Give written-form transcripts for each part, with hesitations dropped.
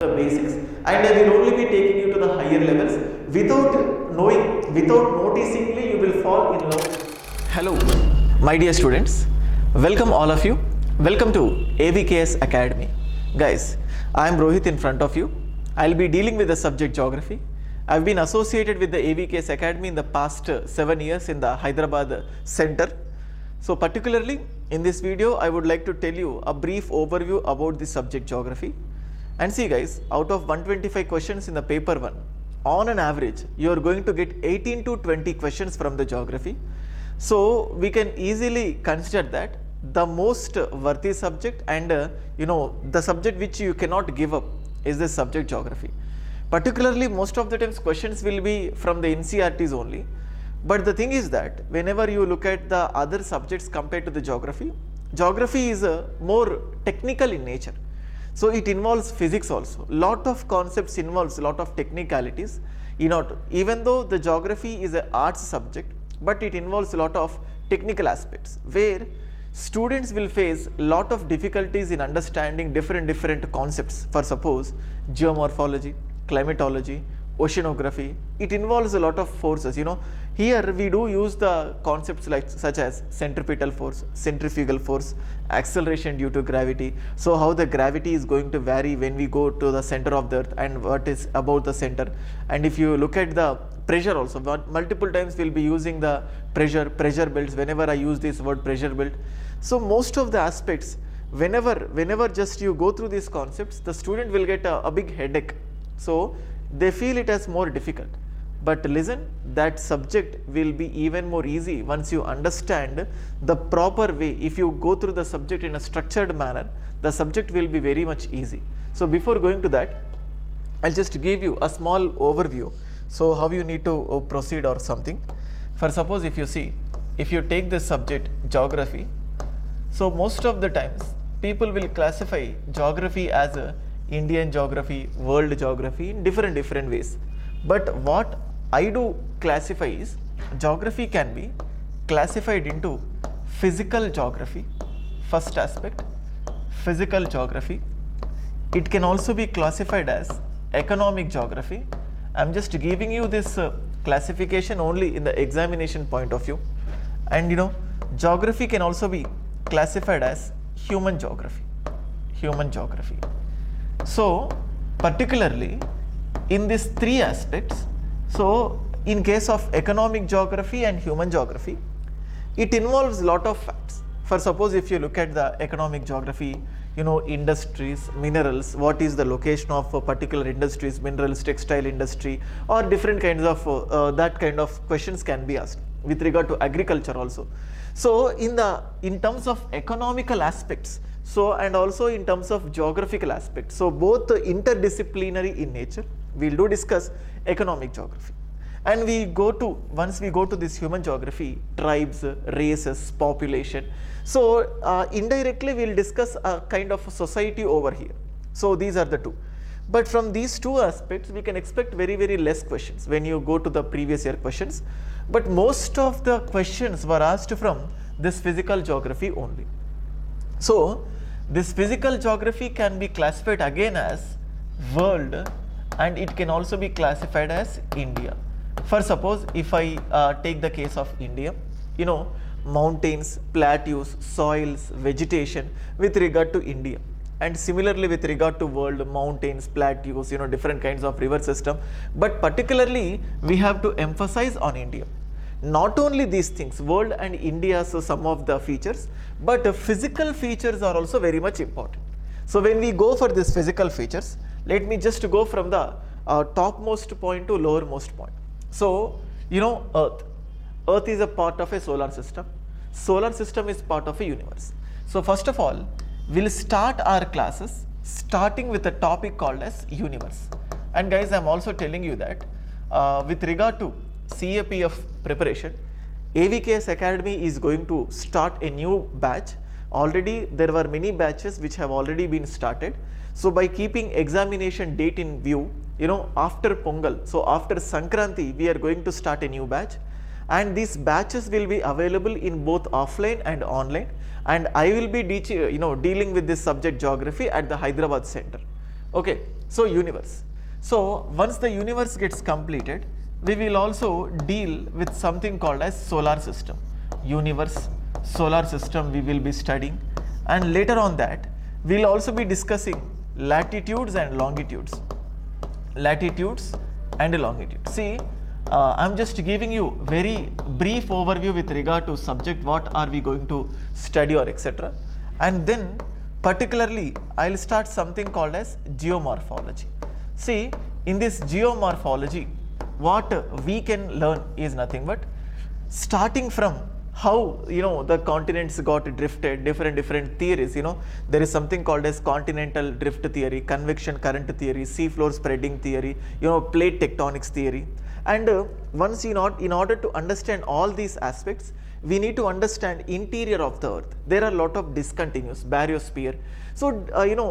the basics, and I will only be taking you to the higher levels. Without knowing, without noticingly, you will fall in love. Hello, my dear students. Welcome all of you. Welcome to Avks Academy. Guys, I am Rohit in front of you. I will be dealing with the subject geography. I have been associated with the Avks Academy in the past 7 years in the Hyderabad center. So particularly in this video, I would like to tell you a brief overview about the subject geography. And see guys, out of 125 questions in the paper 1, on an average, you are going to get 18 to 20 questions from the geography. So we can easily consider that the most worthy subject and the subject which you cannot give up is the subject geography. Particularly most of the times questions will be from the NCERTs only. But the thing is that whenever you look at the other subjects compared to the geography, geography is more technical in nature. So it involves physics also. Lot of concepts involves lot of technicalities. Even though the geography is an arts subject, but it involves a lot of technical aspects where students will face lot of difficulties in understanding different concepts. For suppose geomorphology, climatology, oceanography, it involves a lot of forces. Here we do use the concepts such as centripetal force, centrifugal force, acceleration due to gravity. So how the gravity is going to vary when we go to the center of the earth and what is above the center. And if you look at the pressure also, multiple times we'll be using the pressure belts whenever I use this word pressure belt. So most of the aspects, whenever just you go through these concepts, the student will get a big headache. So they feel it as more difficult. But listen, that subject will be even more easy once you understand the proper way. If you go through the subject in a structured manner, the subject will be very much easy. So before going to that, I'll just give you a small overview. So how you need to proceed or something. For suppose if you take this subject geography, so most of the times people will classify geography as a Indian geography, world geography in different ways. But what I do classify is geography can be classified into physical geography, first aspect, physical geography. It can also be classified as economic geography. I am just giving you this classification only in the examination point of view. And geography can also be classified as human geography. So particularly in these three aspects, so in case of economic geography and human geography, it involves lot of facts. For suppose if you look at the economic geography, industries, minerals, what is the location of particular industries, minerals, textile industry, or different kinds of that kind of questions can be asked with regard to agriculture also. So in terms of economical aspects, so and also in terms of geographical aspects, so both interdisciplinary in nature, we'll do discuss economic geography. And once we go to this human geography, tribes, races, population. So indirectly we'll discuss a kind of a society over here. So these are the two. But from these two aspects, we can expect very less questions when you go to the previous year questions. But most of the questions were asked from this physical geography only. So this physical geography can be classified again as world, and it can also be classified as India. For suppose if I take the case of India, mountains, plateaus, soils, vegetation with regard to India. And similarly with regard to world, mountains, plateaus, different kinds of river system. But particularly we have to emphasize on India. Not only these things, world and India, so some of the features, but physical features are also very much important. So when we go for these physical features, let me just go from the topmost point to lowermost point. So, Earth. Earth is a part of a solar system. Solar system is part of a universe. So first of all, we'll start our classes starting with a topic called as universe. And guys, I'm also telling you that with regard to CAPF preparation, Avks Academy is going to start a new batch. Already there were many batches which have already been started. So by keeping examination date in view, after Pongal, so after Sankranti, we are going to start a new batch. And these batches will be available in both offline and online. And I will be dealing with this subject geography at the Hyderabad center. Okay, so universe. So once the universe gets completed, we will also deal with something called as solar system. Universe, solar system we will be studying, and later on that we will also be discussing latitudes and longitudes. Latitudes and longitude. See, I'm just giving you very brief overview with regard to subject, what are we going to study or etc. And then particularly I'll start something called as geomorphology. See, in this geomorphology, what we can learn is nothing but starting from how the continents got drifted, different theories. There is something called as continental drift theory, convection current theory, seafloor spreading theory, plate tectonics theory. And once in order to understand all these aspects, we need to understand interior of the earth. There are a lot of discontinuous, baryosphere. So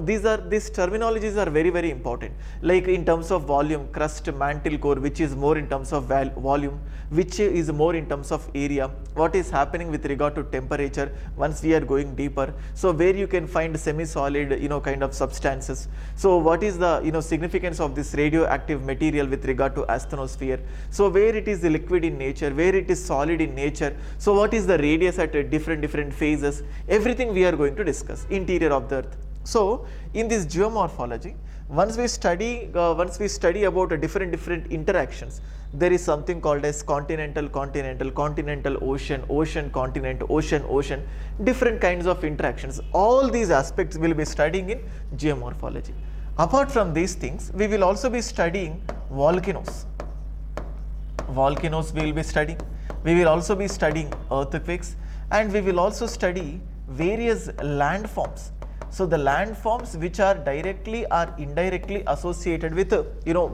these terminologies are very important, like in terms of volume, crust, mantle, core, which is more in terms of volume, which is more in terms of area, what is happening with regard to temperature once we are going deeper. So where you can find semi-solid kind of substances. So what is the significance of this radioactive material with regard to asthenosphere. So where it is liquid in nature, where it is solid in nature. So what is the radius at different phases, everything we are going to discuss, interior of the earth. So in this geomorphology, once we study about different interactions, there is something called as continental, ocean, continent, ocean, different kinds of interactions. All these aspects we will be studying in geomorphology. Apart from these things, we will also be studying volcanoes. Volcanoes we will be studying. We will also be studying earthquakes, and we will also study various landforms. So the landforms which are directly or indirectly associated with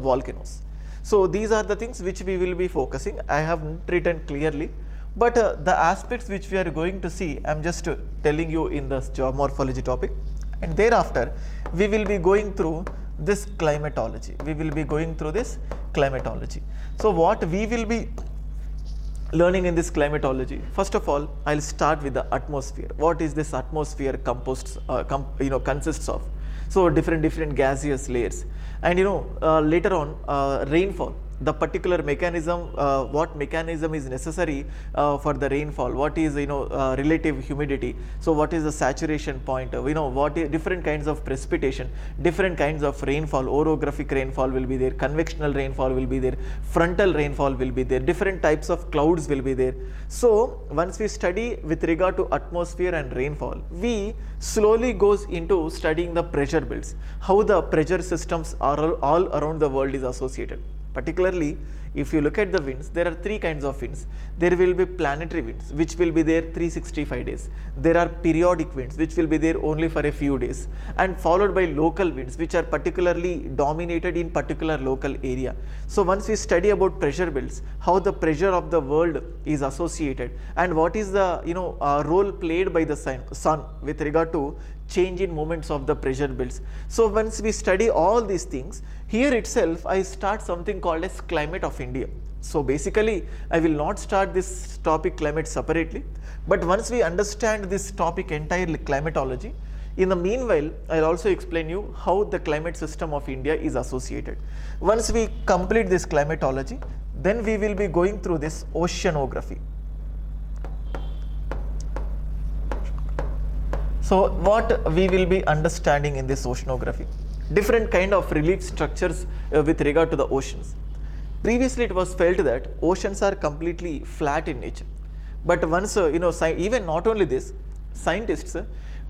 volcanoes. So these are the things which we will be focusing. I have written clearly, but the aspects which we are going to see, I am just telling you in the geomorphology topic, and thereafter we will be going through this climatology. So what we will be learning in this climatology, first of all, I'll start with the atmosphere. What is this atmosphere consists of? So different gaseous layers, and later on rainfall, the particular mechanism, what mechanism is necessary for the rainfall, what is relative humidity, so what is the saturation point, what is different kinds of precipitation, different kinds of rainfall, orographic rainfall will be there, convectional rainfall will be there, frontal rainfall will be there, different types of clouds will be there. So once we study with regard to atmosphere and rainfall, we slowly goes into studying the pressure belts, how the pressure systems are all around the world is associated. Particularly, if you look at the winds, there are three kinds of winds. There will be planetary winds, which will be there 365 days. There are periodic winds, which will be there only for a few days, and followed by local winds, which are particularly dominated in particular local area. So once we study about pressure belts, how the pressure of the world is associated, and what is the role played by the sun with regard to change in moments of the pressure belts. So once we study all these things, here itself I start something called as climate of India. So basically I will not start this topic climate separately, but once we understand this topic entirely, climatology, in the meanwhile I will also explain you how the climate system of India is associated. Once we complete this climatology, then we will be going through this oceanography. So what we will be understanding in this oceanography, different kind of relief structures with regard to the oceans. Previously it was felt that oceans are completely flat in nature, but once even not only this, scientists,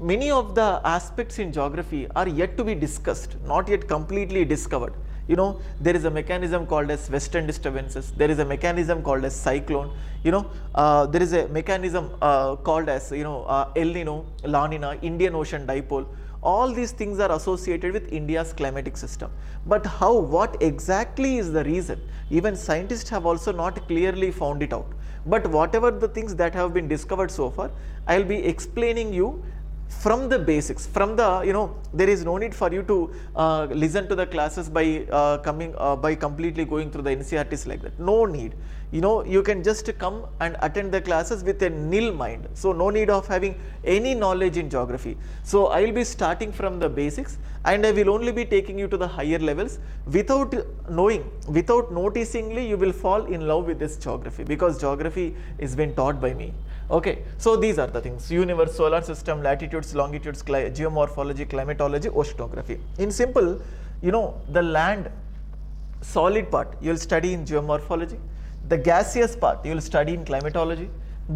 many of the aspects in geography are yet to be discussed, not yet completely discovered. There is a mechanism called as western disturbances, there is a mechanism called as cyclone, there is a mechanism called as El Nino, La Nina, Indian Ocean dipole. All these things are associated with India's climatic system, but what exactly is the reason, even scientists have also not clearly found it out. But whatever the things that have been discovered so far, I will be explaining you from the basics, from the, there is no need for you to listen to the classes by by completely going through the NCERTs like that. No need. You can just come and attend the classes with a nil mind. So no need of having any knowledge in geography. So I will be starting from the basics, and I will only be taking you to the higher levels. Without knowing, without noticingly, you will fall in love with this geography, because geography is been taught by me. Okay, so these are the things: universe, solar system, latitudes, longitudes, geomorphology, climatology, oceanography. In simple, the land solid part you will study in geomorphology, the gaseous part you will study in climatology,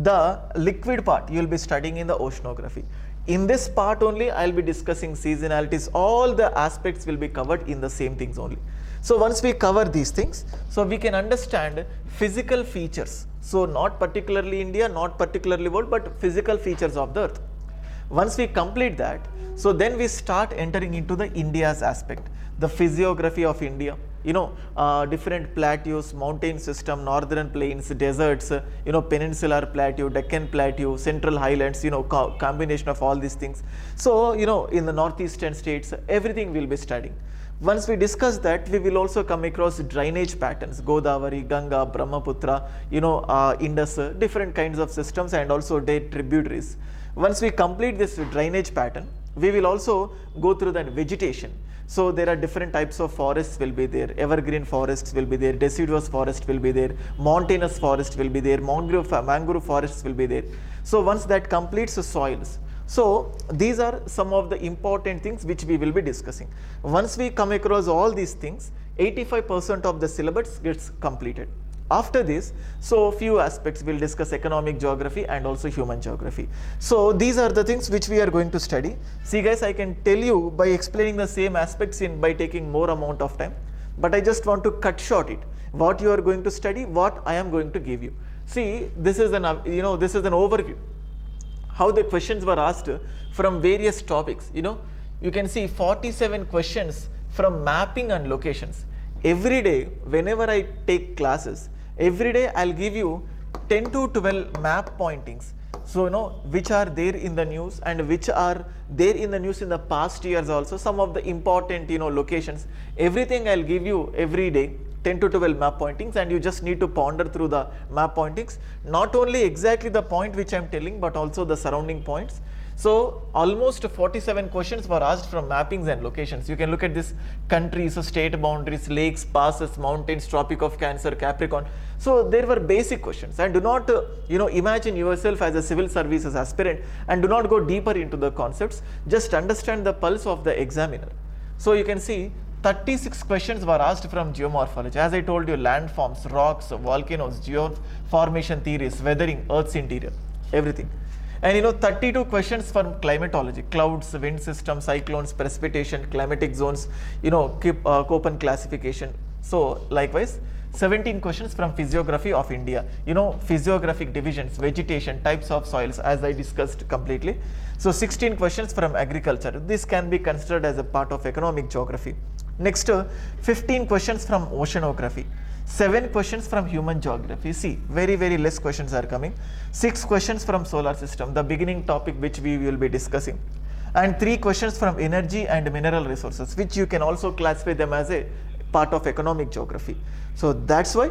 the liquid part you will be studying in the oceanography. In this part only I will be discussing seasonalities. All the aspects will be covered in the same things only. So once we cover these things, so we can understand physical features. So not particularly India, not particularly world, but physical features of the earth. Once we complete that, so then we start entering into the India's aspect, the physiography of India, different plateaus, mountain system, northern plains, deserts, peninsular plateau, Deccan plateau, central highlands, combination of all these things. So, in the northeastern states, everything we'll be studying. Once we discuss that, we will also come across drainage patterns, Godavari, Ganga, Brahmaputra, Indus, different kinds of systems, and also their tributaries. Once we complete this drainage pattern, we will also go through the vegetation. So there are different types of forests will be there, evergreen forests will be there, deciduous forest will be there, mountainous forest will be there, mangrove forests will be there. So once that completes the soils, so these are some of the important things which we will be discussing. Once we come across all these things, 85% of the syllabus gets completed. After this, so few aspects we'll discuss: economic geography and also human geography. So these are the things which we are going to study. See guys, I can tell you by explaining the same aspects by taking more amount of time, but I just want to cut short it. What you are going to study, what I am going to give you. See, this is an this is an overview how the questions were asked from various topics. You can see 47 questions from mapping and locations. Every day, whenever I take classes, every day I'll give you 10 to 12 map pointings. So, which are there in the news and which are there in the news in the past years also, some of the important, locations. Everything I'll give you every day, 10 to 12 map pointings, and you just need to ponder through the map pointings. Not only exactly the point which I'm telling, but also the surrounding points. So almost 47 questions were asked from mappings and locations. You can look at this: countries, state boundaries, lakes, passes, mountains, Tropic of Cancer, Capricorn. So there were basic questions, and do not imagine yourself as a civil services aspirant and do not go deeper into the concepts. Just understand the pulse of the examiner. So you can see 36 questions were asked from geomorphology. As I told you, landforms, rocks, volcanoes, geoformation theories, weathering, Earth's interior, everything. And 32 questions from climatology: clouds, wind systems, cyclones, precipitation, climatic zones, Köppen classification. So likewise, 17 questions from physiography of India, physiographic divisions, vegetation, types of soils, as I discussed completely. So 16 questions from agriculture. This can be considered as a part of economic geography. Next, 15 questions from oceanography. 7 questions from human geography. See, very, very less questions are coming. 6 questions from solar system, the beginning topic which we will be discussing. And 3 questions from energy and mineral resources, which you can also classify them as a part of economic geography. So that's why,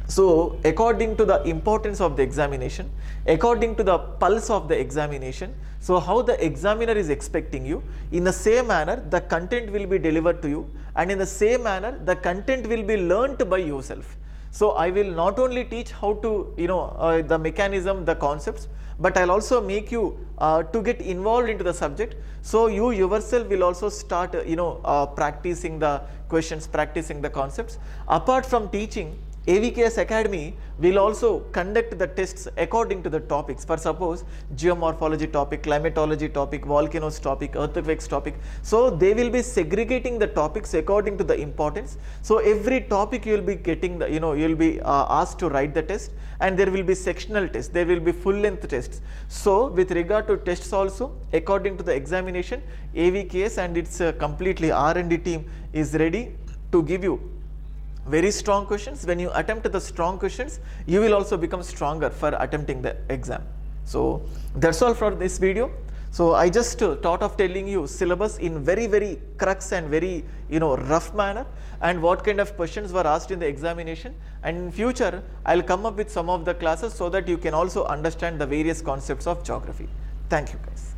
so according to the importance of the examination, according to the pulse of the examination, so how the examiner is expecting you, in the same manner the content will be delivered to you, and in the same manner the content will be learnt by yourself. So I will not only teach how to, the mechanism, the concepts, but I'll also make you to get involved into the subject. So you yourself will also start, practicing the questions, practicing the concepts. Apart from teaching, AVKS Academy will also conduct the tests according to the topics. For suppose geomorphology topic, climatology topic, volcanoes topic, earthquakes topic. So they will be segregating the topics according to the importance. So every topic you will be getting the, you will be asked to write the test, and there will be sectional tests, there will be full length tests. So with regard to tests also, according to the examination, AVKS and its completely R&D team is ready to give you very strong questions. When you attempt the strong questions, you will also become stronger for attempting the exam. So that's all for this video. So I just thought of telling you syllabus in very crux and very rough manner, and what kind of questions were asked in the examination, and in future I'll come up with some of the classes so that you can also understand the various concepts of geography. Thank you guys.